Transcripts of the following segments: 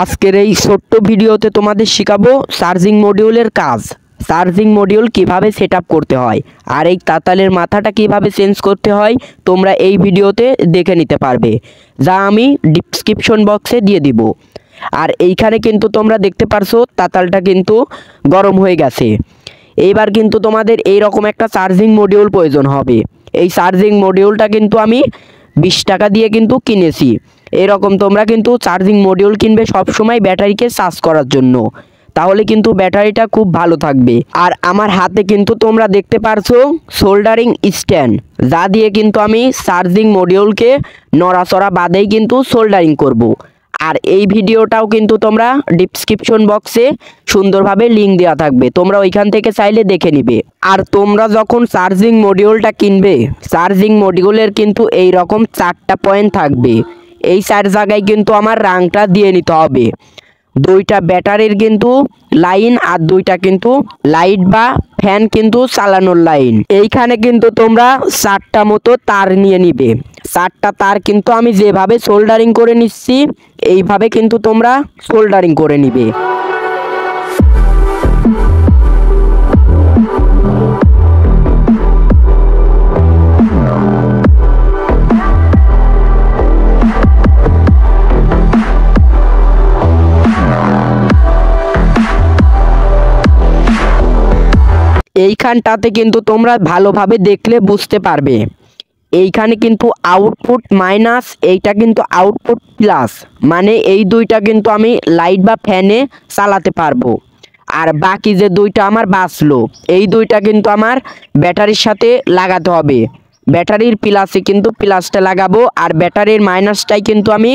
আজকের এই ছোট্ট ভিডিওতে তোমাদের শেখাবো চার্জিং মডিউলের কাজ। চার্জিং মডিউল কিভাবে সেটআপ করতে হয় আর এই তাতালের মাথাটা কিভাবে চেঞ্জ করতে হয় তোমরা এই ভিডিওতে দেখে নিতে পারবে, যা আমি ডেসক্রিপশন বক্সে দিয়ে দিব। আর এইখানে কিন্তু তোমরা দেখতে পারছো তাতালটা কিন্তু গরম হয়ে গেছে। এইবার কিন্তু তোমাদের এই রকম একটা চার্জিং মডিউল প্রয়োজন হবে। এই চার্জিং মডিউলটা কিন্তু আমি 20 টাকা দিয়ে কিন্তু কিনেছি। এরকম তোমরা কিন্তু চার্জিং মডিউল কিনবে সব সময় ব্যাটারিকে চার্জ করার জন্য, তাহলে কিন্তু ব্যাটারিটা খুব ভালো থাকবে। আর আমার হাতে কিন্তু তোমরা দেখতে পারছো সোল্ডারিং স্ট্যান্ড, যা দিয়ে কিন্তু আমি চার্জিং মডিউলকে নড়াচড়া বাদেই কিন্তু সোল্ডারিং করব। আর এই ভিডিওটাও কিন্তু তোমরা ডেসক্রিপশন বক্সে সুন্দরভাবে লিঙ্ক দেওয়া থাকবে, তোমরা ওইখান থেকে চাইলে দেখে নিবে। আর তোমরা যখন চার্জিং মডিউলটা কিনবে, চার্জিং মডিউলের কিন্তু এই রকম 4টা পয়েন্ট থাকবে। এই 4 জায়গায় কিন্তু আমার রাংটা দিয়ে নিতে হবে। 2টা ব্যাটারির কিন্তু লাইন আর 2টা কিন্তু লাইট বা ফ্যান কিন্তু চালানোর লাইন। এইখানে কিন্তু তোমরা 4টা মতো তার নিয়ে নিবে। 4টা তার কিন্তু আমি যেভাবে সোল্ডারিং করে নিচ্ছি এইভাবে কিন্তু তোমরা সোল্ডারিং করে নিবে। এইখানটাতে কিন্তু তোমরা ভালোভাবে দেখলে বুঝতে পারবে, এইখানে কিন্তু আউটপুট মাইনাস, এইটা কিন্তু আউটপুট প্লাস, মানে এই 2টা কিন্তু আমি লাইট বা ফ্যানে চালাতে পারবো। আর বাকি যে 2টা আমার বাঁচলো, এই 2টা কিন্তু আমার ব্যাটারির সাথে লাগাতে হবে। ব্যাটারির প্লাসে কিন্তু প্লাসটা লাগাবো আর ব্যাটারির মাইনাসটাই কিন্তু আমি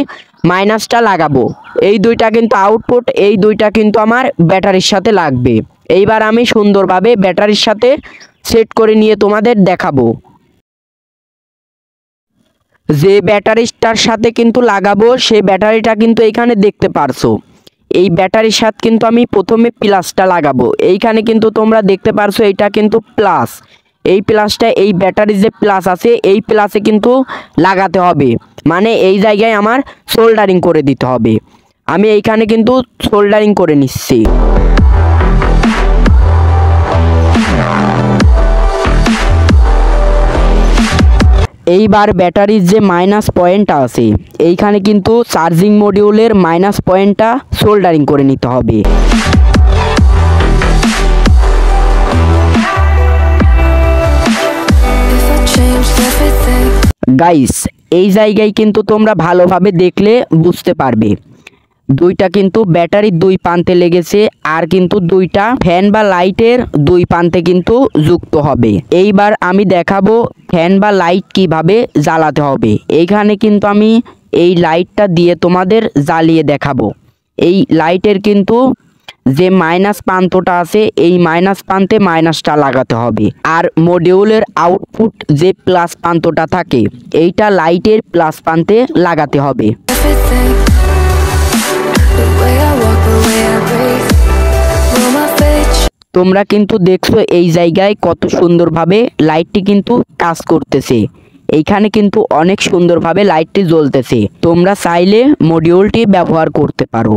মাইনাসটা লাগাবো। এই 2টা কিন্তু আউটপুট, এই 2টা কিন্তু আমার ব্যাটারির সাথে লাগবে। এইবার আমি সুন্দরভাবে ব্যাটারির সাথে সেট করে নিয়ে তোমাদের দেখাবো। যে ব্যাটারিটার সাথে কিন্তু লাগাবো সেই ব্যাটারিটা কিন্তু এইখানে দেখতে পারছো। এই ব্যাটারির সাথে কিন্তু আমি প্রথমে প্লাসটা লাগাবো। এইখানে কিন্তু তোমরা দেখতে পারছো এইটা কিন্তু প্লাস। এই প্লাসটা এই ব্যাটারির যে প্লাস আছে এই প্লাসে কিন্তু লাগাতে হবে, মানে এই জায়গায় আমার সোল্ডারিং করে দিতে হবে। আমি এইখানে কিন্তু সোল্ডারিং করে নিচ্ছি। এইবার ব্যাটারির যে মাইনাস পয়েন্টটা আছে এইখানে কিন্তু চার্জিং মডিউলের মাইনাস পয়েন্টটা সোল্ডারিং করে নিতে হবে। গাইস, এই জায়গায় কিন্তু তোমরা ভালোভাবে দেখলে বুঝতে পারবে 2টা কিন্তু ব্যাটারির 2 প্রান্তে লেগেছে আর কিন্তু 2টা ফ্যান বা লাইটের 2 প্রান্তে কিন্তু যুক্ত হবে। এইবার আমি দেখাবো ফ্যান বা লাইট কিভাবে জ্বালাতে হবে। এইখানে কিন্তু আমি এই লাইটটা দিয়ে তোমাদের জ্বালিয়ে দেখাবো। এই লাইটের কিন্তু যে মাইনাস প্রান্তটা আছে এই মাইনাস প্রান্তে মাইনাসটা লাগাতে হবে। আর মডিউলের আউটপুট যে প্লাস প্রান্তটা থাকে এইটা লাইটের প্লাস প্রান্তে লাগাতে হবে। তোমরা কিন্তু দেখছো এই জায়গায় কত সুন্দরভাবে লাইটটি কিন্তু কাজ করতেছে। এইখানে কিন্তু অনেক সুন্দরভাবে লাইটটি জ্বলতেছে। তোমরা চাইলে মডিউলটি ব্যবহার করতে পারো।